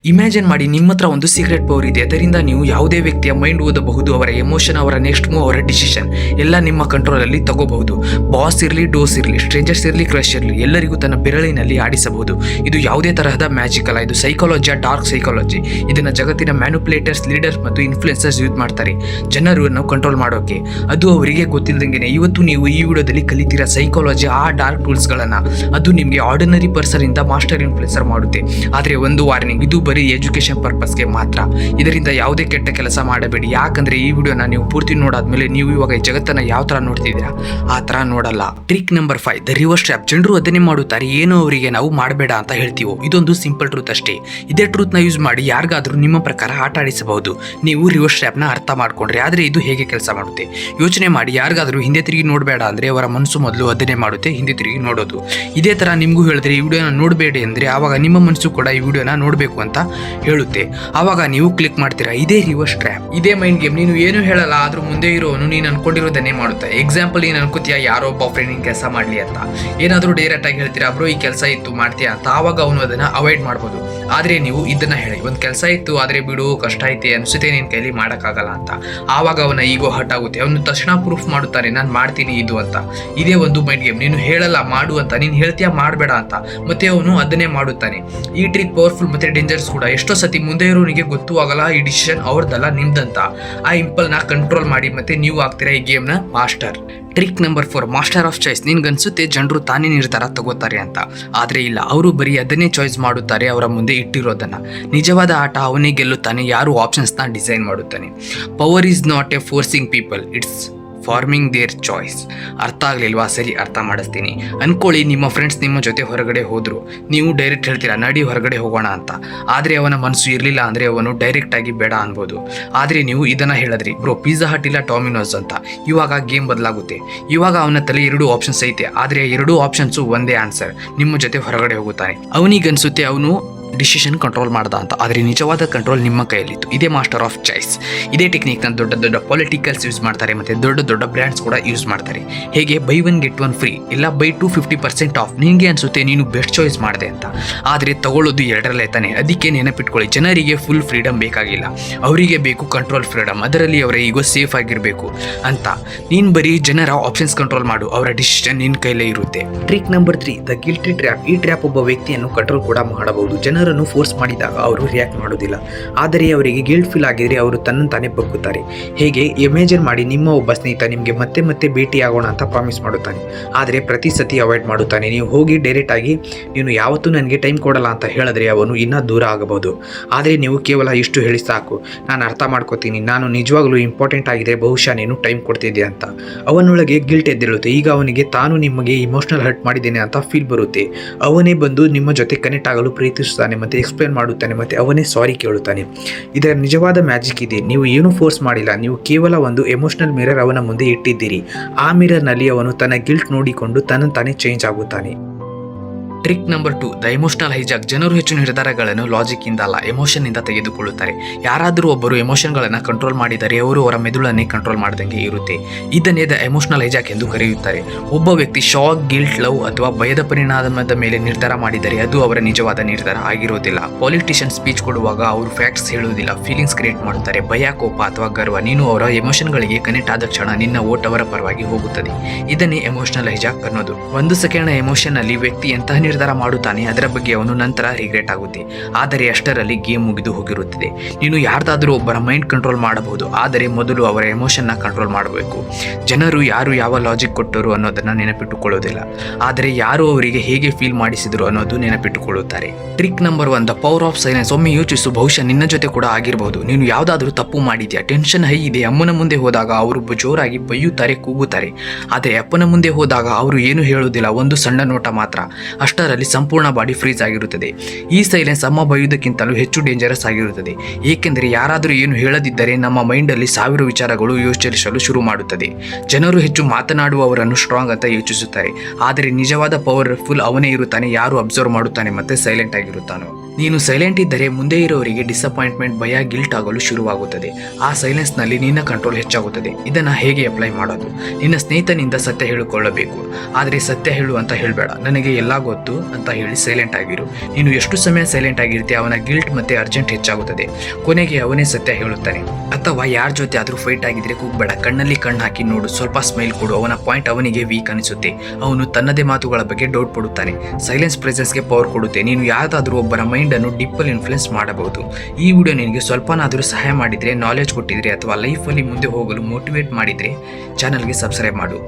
Imagine ಮಾಡಿ ನಿಮ್ಮ ಹತ್ರ ಒಂದು ಸೀಕ್ರೆಟ್ ಪವರ್ ಇದೆ. ಅದರಿಂದ ನೀವು ಯಾವುದೇ ವ್ಯಕ್ತಿಯ ಮೈಂಡ್ ಓದಬಹುದು, ಅವರ ಎಮೋಷನ್, ಅವರ ನೆಕ್ಸ್ಟ್ ಮೂವ್, ಅವರ ಡಿಸಿಷನ್ ಎಲ್ಲ ನಿಮ್ಮ ಕಂಟ್ರೋಲಲ್ಲಿ ತಗೋಬಹುದು. ಬಾಸ್ ಇರಲಿ, ಡೋಸ್ ಇರಲಿ, ಸ್ಟ್ರೇಂಜರ್ಸ್ ಇರಲಿ, ಕ್ರಶ್ ಇರಲಿ, ಎಲ್ಲರಿಗೂ ತನ್ನ ಬೆರಳಿನಲ್ಲಿ ಆಡಿಸಬಹುದು. ಇದು ಯಾವುದೇ ತರಹದ ಮ್ಯಾಜಿಕ್ ಅಲ್ಲ, ಇದು ಸೈಕಾಲಜಿಯ ಡಾರ್ಕ್ ಸೈಕಾಲಜಿ. ಇದನ್ನ ಜಗತ್ತಿನ ಮ್ಯಾನುಪ್ಯುಲೇಟರ್ಸ್, ಲೀಡರ್ಸ್ ಮತ್ತು ಇನ್ಫ್ಲುಯೆನ್ಸರ್ಸ್ ಯೂಸ್ ಮಾಡ್ತಾರೆ ಜನರನ್ನು ಕಂಟ್ರೋಲ್ ಮಾಡೋಕೆ. ಅದು ಅವರಿಗೆ ಗೊತ್ತಿಲ್ಲದಂಗೆ ಇವತ್ತು ನೀವು ಈ ವಿಡಿಯೋದಲ್ಲಿ ಕಲಿತೀರಾ ಸೈಕಾಲಜಿ, ಆ ಡಾರ್ಕ್ ಟೂಲ್ಸ್ಗಳನ್ನ. ಅದು ನಿಮಗೆ ಆರ್ಡಿನರಿ ಪರ್ಸನ್ ಇಂದ ಮಾಸ್ಟರ್ ಇನ್ಫ್ಲುಯೆನ್ಸರ್ ಮಾಡುತ್ತೆ. ಆದರೆ ಒಂದು ವಾರ್ನಿಂಗ್, ಇದು ಬರೀ ಎಜುಕೇಶನ್ ಪರ್ಪಸ್ಗೆ ಮಾತ್ರ. ಇದರಿಂದ ಯಾವುದೇ ಕೆಟ್ಟ ಕೆಲಸ ಮಾಡಬೇಡಿ. ಯಾಕಂದ್ರೆ ಈ ವಿಡಿಯೋನ ನೀವು ಪೂರ್ತಿ ನೋಡಾದ್ಮೇಲೆ ನೀವು ಇವಾಗ ಈ ಜಗತ್ತನ್ನ ಯಾವ ತರ ನೋಡ್ತಿದ್ದೀರಾ ಆ ತರ ನೋಡಲ್ಲ. Trick number 5, the reverse trap. ಜನರು ಅದನ್ನೇ ಮಾಡುತ್ತಾರೆ, ಏನು ಅವರಿಗೆ ನಾವು ಮಾಡಬೇಡ ಅಂತ ಹೇಳ್ತೀವೋ. ಇದೊಂದು ಸಿಂಪಲ್ ಟ್ರೂತ್ ಅಷ್ಟೇ. ಇದೇ ಟ್ರೂತ್ ನ ಯೂಸ್ ಮಾಡಿ ಯಾರಿಗಾದ್ರೂ ನಿಮ್ಮ ಪ್ರಕಾರ ಆಟ ಆಡಿಸಬಹುದು, ನೀವು ರಿವರ್ಸ್ ಟ್ರ್ಯಾಪ್ ನ ಅರ್ಥ ಮಾಡ್ಕೊಂಡ್ರೆ. ಆದ್ರೆ ಇದು ಹೇಗೆ ಕೆಲಸ ಮಾಡುತ್ತೆ ಯೋಚನೆ ಮಾಡಿ. ಯಾರಿಗಾದ್ರೂ ಹಿಂದೆ ತಿರುಗಿ ನೋಡಬೇಡ ಅಂದ್ರೆ ಅವರ ಮನಸ್ಸು ಮೊದಲು ಅದನ್ನೇ ಮಾಡುತ್ತೆ, ಹಿಂದೆ ತಿರುಗಿ ನೋಡೋದು. ಇದೇ ತರ ನಿಮ್ಗೂ ಹೇಳಿದ್ರೆ ಈ ವಿಡಿಯೋನ ನೋಡಬೇಡಿ ಅಂದ್ರೆ ಆವಾಗ ನಿಮ್ಮ ಮನಸ್ಸು ಕೂಡ ಈ ವಿಡಿಯೋನ ನೋಡಬೇಕು ಅಂತ ಹೇಳುತ್ತೆ. ಆವಾಗ ನೀವು ಕ್ಲಿಕ್ ಮಾಡ್ತೀರಾ. ಇದೇ ರಿವರ್ಸ್ ಟ್ರ್ಯಾಪ್, ಇದೇ ಮೈಂಡ್ ಗೇಮ್. ನೀನು ಏನು ಹೇಳಲ್ಲ, ಆದ್ರೂ ಮುಂದೆ ಇರೋನು ನೀನು ಅನ್ಕೊಂಡಿರೋದನ್ನೇ ಮಾಡುತ್ತೆ. ಎಕ್ಸಾಂಪಲ್, ನೀನು ಅನ್ಕೋತೀಯ ಯಾರೋ ಒಬ್ಬ ಫ್ರೆಂಡ್ ಕೆಲಸ ಮಾಡ್ಲಿ ಅಂತ, ಏನಾದ್ರೂ ಡೈರೆಕ್ಟ್ ಆಗಿ ಹೇಳ್ತೀರಾ, ಬ್ರೋ ಈ ಕೆಲಸ ಇತ್ತು ಮಾಡ್ತೀಯಾ ಅಂತ. ಆವಾಗ ಅವನು ಅದನ್ನ ಅವಾಯ್ಡ್ ಮಾಡ್ಬೋದು. ಆದ್ರೆ ನೀವು ಇದನ್ನ ಹೇಳಿ, ಒಂದ್ ಕೆಲಸ ಇತ್ತು ಆದ್ರೆ ಬಿಡು, ಕಷ್ಟ ಐತೆ ಅನ್ಸುತ್ತೆ, ನಿನ್ ಕೈಲಿ ಮಾಡಕ್ಕಾಗಲ್ಲ ಅಂತ. ಆವಾಗ ಅವನ ಈಗೋ ಹರ್ಟ್ ಆಗುತ್ತೆ. ಅವನು ತಕ್ಷಣ ಪ್ರೂಫ್ ಮಾಡುತ್ತಾನೆ, ನಾನು ಮಾಡ್ತೀನಿ ಇದು ಅಂತ. ಇದೇ ಒಂದು ಮೈಂಡ್ ಗೇಮ್. ನೀನು ಹೇಳಲ್ಲ ಮಾಡು ಅಂತ, ನೀನು ಹೇಳ್ತೀಯ ಮಾಡಬೇಡ ಅಂತ, ಮತ್ತೆ ಅವನು ಅದನ್ನೇ ಮಾಡುತ್ತಾನೆ. ಈ ಟ್ರಿಕ್ ಪವರ್ಫುಲ್ ಮತ್ತೆ ಡೇಂಜರ್ಸ್ ಕೂಡ. ಎಷ್ಟೋ ಸತಿ ಮುಂದೆ ಇರೋನಿಗೆ ಗೊತ್ತೂ ಆಗಲ್ಲ ಈ ಡಿಸಿಷನ್ ಅವ್ರದ್ದಲ್ಲ ನಿಮ್ದಂತ. ಆ ಇಂಪಲ್ನ ಕಂಟ್ರೋಲ್ ಮಾಡಿ ಮತ್ತೆ ನೀವು ಆಗ್ತೀರಾ ಈ ಗೇಮ್ನ master. Trick number 4, master of choice. ನಿನ್ಗನ್ಸುತ್ತೆ ಜನರು ತಾನೇ ನಿರ್ಧಾರ ತಗೋತಾರೆ ಅಂತ, ಆದ್ರೆ ಇಲ್ಲ, ಅವರು ಬರೀ ಅದನ್ನೇ ಚಾಯ್ಸ್ ಮಾಡುತ್ತಾರೆ ಅವರ ಮುಂದೆ ಇಟ್ಟಿರೋದನ್ನ. ನಿಜವಾದ ಆಟ ಅವನೇ ಗೆಲ್ಲುತ್ತಾನೆ ಯಾರು ಆಪ್ಷನ್ಸ್ನ ಡಿಸೈನ್ ಮಾಡುತ್ತಾನೆ. Power is not A forcing people, it's farming there choice. ಅರ್ಥ ಆಗ್ಲಿಲ್ವಾ? ಸರಿ, ಅರ್ಥ ಮಾಡಿಸ್ತೀನಿ. ಅನ್ಕೊಳ್ಳಿ, ನಿಮ್ಮ ಫ್ರೆಂಡ್ಸ್ ನಿಮ್ಮ ಜೊತೆ ಹೊರಗಡೆ ಹೋದ್ರು, ನೀವು ಡೈರೆಕ್ಟ್ ಹೇಳ್ತೀರಾ ನಡಿ ಹೊರಗಡೆ ಹೋಗೋಣ ಅಂತ. ಆದ್ರೆ ಅವನ ಮನಸ್ಸು ಇರಲಿಲ್ಲ ಅಂದ್ರೆ ಅವನು ಡೈರೆಕ್ಟ್ ಆಗಿ ಬೇಡ ಅನ್ಬೋದು. ಆದ್ರೆ ನೀವು ಇದನ್ನ ಹೇಳಿದ್ರಿ, ಬ್ರೋ ಪಿಜ್ಜಾ ಹಟ್ ಇಲ್ಲ ಡಾಮಿನೋಸ್ ಅಂತ. ಇವಾಗ ಗೇಮ್ ಬದಲಾಗುತ್ತೆ. ಇವಾಗ ಅವನ ತಲೆ 2 ಆಪ್ಷನ್ಸ್ ಐತೆ, ಆದ್ರೆ 2 ಆಪ್ಷನ್ಸು ಒಂದೇ ಆನ್ಸರ್. ನಿಮ್ಮ ಜೊತೆ ಹೊರಗಡೆ ಹೋಗುತ್ತಾನೆ. ಅವನಿಗನ್ಸುತ್ತೆ ಅವನು ಡಿಸಿಷನ್ ಕಂಟ್ರೋಲ್ ಮಾಡ್ದ ಅಂತ, ಆದರೆ ನಿಜವಾದ ಕಂಟ್ರೋಲ್ ನಿಮ್ಮ ಕೈಯಲ್ಲಿತ್ತು. ಇದೇ ಮಾಸ್ಟರ್ ಆಫ್ ಚಾಯ್ಸ್. ಇದೇ ಟೆಕ್ನಿಕ್ನ ದೊಡ್ಡ ದೊಡ್ಡ ಪೊಲಿಟಿಕಲ್ಸ್ ಯೂಸ್ ಮಾಡ್ತಾರೆ, ಮತ್ತೆ ದೊಡ್ಡ ದೊಡ್ಡ ಬ್ರ್ಯಾಂಡ್ಸ್ ಕೂಡ ಯೂಸ್ ಮಾಡ್ತಾರೆ. ಹೇಗೆ ಬೈ 1 get 1 ಫ್ರೀ, ಇಲ್ಲ ಬೈ 2 50% ಆಫ್. ನಿನಗೆ ಅನ್ಸುತ್ತೆ ನೀನು ಬೆಸ್ಟ್ ಚಾಯ್ಸ್ ಮಾಡಿದೆ ಅಂತ, ಆದರೆ ತಗೊಳ್ಳೋದು 2ರಲ್ಲೇ ತಾನೆ. ಅದಕ್ಕೆ ನೆನಪಿಟ್ಕೊಳ್ಳಿ, ಜನರಿಗೆ ಫುಲ್ ಫ್ರೀಡಮ್ ಬೇಕಾಗಿಲ್ಲ, ಅವರಿಗೆ ಬೇಕು ಕಂಟ್ರೋಲ್ ಫ್ರೀಡಮ್. ಅದರಲ್ಲಿ ಅವರ ಈಗೋ ಸೇಫ್ ಆಗಿರಬೇಕು ಅಂತ. ನೀನು ಬರೀ ಜನರ ಆಪ್ಷನ್ಸ್ ಕಂಟ್ರೋಲ್ ಮಾಡು, ಅವರ ಡಿಸಿಷನ್ ನಿನ್ನ ಕೈಲೇ ಇರುತ್ತೆ. Trick number 3, the guilty trap. ಈ ಟ್ರ್ಯಾಪ್ ಒಬ್ಬ ವ್ಯಕ್ತಿಯನ್ನು ಕಂಟ್ರೋಲ್ ಕೂಡ ಮಾಡಬಹುದು. ಜನರನ್ನು ಫೋರ್ಸ್ ಮಾಡಿದಾಗ ಅವರು ರಿಯಾಕ್ಟ್ ಮಾಡೋದಿಲ್ಲ, ಆದರೆ ಅವರಿಗೆ ಗಿಲ್ಟ್ ಫೀಲ್ ಆಗಿದ್ರೆ ಅವರು ತನ್ನಂತಾನೆ ಬಗ್ಗುತ್ತಾರೆ. ಹೇಗೆ, ಇಮ್ಯಾಜಿನ್ ಮಾಡಿ, ನಿಮ್ಮ ಒಬ್ಬ ಸ್ನೇಹಿತ ನಿಮಗೆ ಮತ್ತೆ ಮತ್ತೆ ಭೇಟಿ ಆಗೋಣ ಅಂತ ಪ್ರಾಮಿಸ್ ಮಾಡುತ್ತಾನೆ, ಆದರೆ ಪ್ರತಿ ಸತಿ ಅವಾಯ್ಡ್ ಮಾಡುತ್ತಾನೆ. ನೀವು ಹೋಗಿ ಡೈರೆಕ್ಟ್ ಆಗಿ ನೀನು ಯಾವತ್ತೂ ನನಗೆ ಟೈಮ್ ಕೊಡಲ್ಲ ಅಂತ ಹೇಳಿದ್ರೆ ಅವನು ಇನ್ನೂ ದೂರ ಆಗಬಹುದು. ಆದರೆ ನೀವು ಕೇವಲ ಇಷ್ಟು ಹೇಳಿ ಸಾಕು, ನಾನು ಅರ್ಥ ಮಾಡ್ಕೋತೀನಿ, ನಾನು ನಿಜವಾಗ್ಲೂ ಇಂಪಾರ್ಟೆಂಟ್ ಆಗಿದೆ, ಬಹುಶಃ ನೀನು ಟೈಮ್ ಕೊಡ್ತಿದ್ದೆ ಅಂತ. ಅವನೊಳಗೆ ಗಿಲ್ಟ್ ಎದ್ದಿರುತ್ತೆ. ಈಗ ಅವನಿಗೆ ತಾನು ನಿಮಗೆ ಇಮೋಷನಲ್ ಹರ್ಟ್ ಮಾಡಿದ್ದೇನೆ ಅಂತ ಫೀಲ್ ಬರುತ್ತೆ. ಅವನೇ ಬಂದು ನಿಮ್ಮ ಜೊತೆ ಕನೆಕ್ಟ್ ಆಗಲು ಪ್ರಯತ್ನಿಸುತ್ತಾನೆ, ಮತ್ತೆ ಎಕ್ಸ್ಪ್ಲೇನ್ ಮಾಡುತ್ತಾನೆ, ಮತ್ತೆ ಅವನೇ ಸಾರಿ ಕೇಳುತ್ತಾನೆ. ಇದರ ನಿಜವಾದ ಮ್ಯಾಜಿಕ್ ಇದೆ. ನೀವು ಏನು ಫೋರ್ಸ್ ಮಾಡಿಲ್ಲ, ನೀವು ಕೇವಲ ಒಂದು ಎಮೋಷನಲ್ ಮಿರರ್ ಅವನ ಮುಂದೆ ಇಟ್ಟಿದ್ದೀರಿ. ಆ ಮಿರರ್ನಲ್ಲಿ ಅವನು ತನ್ನ ಗಿಲ್ಟ್ ನೋಡಿಕೊಂಡು ತನ್ನಂತಾನೆ ಚೇಂಜ್ ಆಗುತ್ತಾನೆ. Trick number 2, the emotional hijack. ಜನರು ಹೆಚ್ಚು ನಿರ್ಧಾರಗಳನ್ನು ಲಾಜಿಕ್ ಇಂದ ಅಲ್ಲ, ಎಮೋಷನ್ ಇಂದ ತೆಗೆದುಕೊಳ್ಳುತ್ತಾರೆ. ಯಾರಾದರೂ ಒಬ್ಬರು ಎಮೋಷನ್ಗಳನ್ನು ಕಂಟ್ರೋಲ್ ಮಾಡಿದರೆ ಅವರು ಅವರ ಮೆದುಳನ್ನೇ ಕಂಟ್ರೋಲ್ ಮಾಡಿದಂಗೆ ಇರುತ್ತೆ. ಇದನ್ನೇ ದ ಎಮೋಷನಲ್ ಹೈಜಾಕ್ ಎಂದು ಕರೆಯುತ್ತಾರೆ. ಒಬ್ಬ ವ್ಯಕ್ತಿ ಶಾಕ್, ಗಿಲ್ಟ್, ಲವ್ ಅಥವಾ ಭಯದ ಪರಿಣಾಮದ ಮೇಲೆ ನಿರ್ಧಾರ ಮಾಡಿದರೆ ಅದು ಅವರ ನಿಜವಾದ ನಿರ್ಧಾರ ಆಗಿರೋದಿಲ್ಲ. ಪೊಲಿಟಿಷಿಯನ್ ಸ್ಪೀಚ್ ಕೊಡುವಾಗ ಅವರು ಫ್ಯಾಕ್ಟ್ಸ್ ಹೇಳುವುದಿಲ್ಲ, ಫೀಲಿಂಗ್ಸ್ ಕ್ರಿಯೇಟ್ ಮಾಡುತ್ತಾರೆ. ಭಯ, ಕೋಪ ಅಥವಾ ಗರ್ವ. ನೀನು ಅವರ ಎಮೋಷನ್ಗಳಿಗೆ ಕನೆಕ್ಟ್ ಆದ ಕ್ಷಣ ನಿನ್ನ ವೋಟ್ ಅವರ ಪರವಾಗಿ ಹೋಗುತ್ತದೆ. ಇದನ್ನೇ ಎಮೋಷನಲ್ ಹೈಜಾಕ್ ಅನ್ನೋದು. 1 ಸೆಕೆಂಡ್ ಎಮೋಷನ್ ಅಲ್ಲಿ ವ್ಯಕ್ತಿ ಎಂತಹ ನಿರ್ಧಾರ ಮಾಡುತ್ತಾನೆ ಅದರ ಬಗ್ಗೆ ಅವನು ನಂತರ ರಿಗ್ರೆಟ್ ಆಗುತ್ತೆ. ಆದರೆ ಅಷ್ಟರಲ್ಲಿ ಗೇಮ್ ಮುಗಿದು ಹೋಗಿರುತ್ತದೆ. ನೀನು ಯಾರ್ದಾದ್ರೂ ಒಬ್ಬರ ಮೈಂಡ್ ಕಂಟ್ರೋಲ್ ಮಾಡಬಹುದು, ಆದರೆ ಮೊದಲು ಅವರ ಎಮೋಷನ್ನ ಕಂಟ್ರೋಲ್ ಮಾಡಬೇಕು. ಜನರು ಯಾರು ಯಾವ ಲಾಜಿಕ್ ಕೊಟ್ಟರು ಅನ್ನೋದನ್ನ ನೆನಪಿಟ್ಟುಕೊಳ್ಳೋದಿಲ್ಲ, ಆದರೆ ಯಾರು ಅವರಿಗೆ ಹೇಗೆ ಫೀಲ್ ಮಾಡಿಸಿದ್ರು ಅನ್ನೋದು ನೆನಪಿಟ್ಟುಕೊಳ್ಳುತ್ತಾರೆ. Trick number 1, the power of silence. ಒಮ್ಮೆ ಯೋಚಿಸು, ಬಹುಶಃ ನಿನ್ನ ಜೊತೆ ಕೂಡ ಆಗಿರಬಹುದು. ನೀನು ಯಾವುದಾದ್ರೂ ತಪ್ಪು ಮಾಡಿದ್ಯಾ, ಟೆನ್ಷನ್ ಹೈ ಇದೆ, ಅಮ್ಮನ ಮುಂದೆ ಹೋದಾಗ ಅವರು ಜೋರಾಗಿ ಬೈಯುತ್ತಾರೆ, ಕೂಗುತ್ತಾರೆ. ಆದರೆ ಅಪ್ಪನ ಮುಂದೆ ಹೋದಾಗ ಅವರು ಏನು ಹೇಳುವುದಿಲ್ಲ, ಒಂದು ಸಣ್ಣ ನೋಟ ಮಾತ್ರ. ಅಷ್ಟರಲ್ಲಿ ಸಂಪೂರ್ಣ ಬಾಡಿ ಫ್ರೀಸ್ ಆಗಿರುತ್ತದೆ. ಈ ಸೈಲೆನ್ಸ್ ಅಮ್ಮ ಬೈಯುವುದಕ್ಕಿಂತಲೂ ಹೆಚ್ಚು ಡೇಂಜರಸ್ ಆಗಿರುತ್ತದೆ. ಏಕೆಂದರೆ ಯಾರಾದರೂ ಏನು ಹೇಳದಿದ್ದರೆ ನಮ್ಮ ಮೈಂಡಲ್ಲಿ 1000 ವಿಚಾರಗಳು ಯೋಚಿಸಲು ಶುರು ಮಾಡುತ್ತದೆ. ಜನರು ಹೆಚ್ಚು ಮಾತನಾಡುವವರನ್ನು ಸ್ಟ್ರಾಂಗ್ ಅಂತ ಯೋಚಿಸುತ್ತಾರೆ, ಆದರೆ ನಿಜವಾದ ಪವರ್ಫುಲ್ ಅವನೇ ಇರುತ್ತಾನೆ ಯಾರು ಅಬ್ಸರ್ವ್ ಮಾಡುತ್ತಾನೆ ಮತ್ತೆ ಸೈಲೆಂಟ್ ಆಗಿರುತ್ತಾನೋ. ನೀನು ಸೈಲೆಂಟ್ ಇದ್ದರೆ ಮುಂದೆ ಇರೋರಿಗೆ ಡಿಸಪಾಯಿಂಟ್ಮೆಂಟ್, ಭಯ, ಗಿಲ್ಟ್ ಆಗಲು ಶುರುವಾಗುತ್ತದೆ. ಆ ಸೈಲೆನ್ಸ್ನಲ್ಲಿ ನಿನ್ನ ಕಂಟ್ರೋಲ್ ಹೆಚ್ಚಾಗುತ್ತದೆ. ಇದನ್ನು ಹೇಗೆ ಅಪ್ಲೈ ಮಾಡೋದು? ನಿನ್ನ ಸ್ನೇಹಿತನಿಂದ ಸತ್ಯ ಹೇಳಿಕೊಳ್ಳಬೇಕು, ಆದರೆ ಸತ್ಯ ಹೇಳು ಅಂತ ಹೇಳಬೇಡ. ನನಗೆ ಎಲ್ಲ ಗೊತ್ತು ಅಂತ ಹೇಳಿ ಸೈಲೆಂಟ್ ಆಗಿರು. ನೀನು ಎಷ್ಟು ಸಮಯ ಸೈಲೆಂಟ್ ಆಗಿರ್ತೀಯ ಅವನ ಗಿಲ್ಟ್ ಮತ್ತು ಅರ್ಜೆಂಟ್ ಹೆಚ್ಚಾಗುತ್ತದೆ. ಕೊನೆಗೆ ಅವನೇ ಸತ್ಯ ಹೇಳುತ್ತಾನೆ. ಅಥವಾ ಯಾರ ಜೊತೆ ಆದರೂ ಫೈಟ್ ಆಗಿದ್ರೆ ಕೂಗಬೇಡ, ಕಣ್ಣಲ್ಲಿ ಕಣ್ಣು ಹಾಕಿ ನೋಡು, ಸ್ವಲ್ಪ ಸ್ಮೈಲ್ ಕೊಡು. ಅವನ ಪಾಯಿಂಟ್ ಅವನಿಗೆ ವೀಕ್ ಅನಿಸುತ್ತೆ, ಅವನು ತನ್ನದೇ ಮಾತುಗಳ ಬಗ್ಗೆ ಡೌಟ್ ಪಡುತ್ತಾನೆ. ಸೈಲೆನ್ಸ್ ಪ್ರೆಸೆನ್ಸ್ಗೆ ಪವರ್ ಕೊಡುತ್ತೆ. ನೀನು ಯಾವುದಾದ್ರೂ ಒಬ್ಬರ ಮೈಂಡನ್ನು ಡಿಪ್ಪಲ್ಲಿ ಇನ್ಫ್ಲುಯೆನ್ಸ್ ಮಾಡಬಹುದು. ಈ ವಿಡಿಯೋ ನಿನಗೆ ಸ್ವಲ್ಪನಾದರೂ ಸಹಾಯ ಮಾಡಿದರೆ, ನಾಲೆಜ್ ಕೊಟ್ಟಿದ್ರೆ ಅಥವಾ ಲೈಫಲ್ಲಿ ಮುಂದೆ ಹೋಗಲು ಮೋಟಿವೇಟ್ ಮಾಡಿದರೆ ಚಾನಲ್ಗೆ ಸಬ್ಸ್ಕ್ರೈಬ್ ಮಾಡು.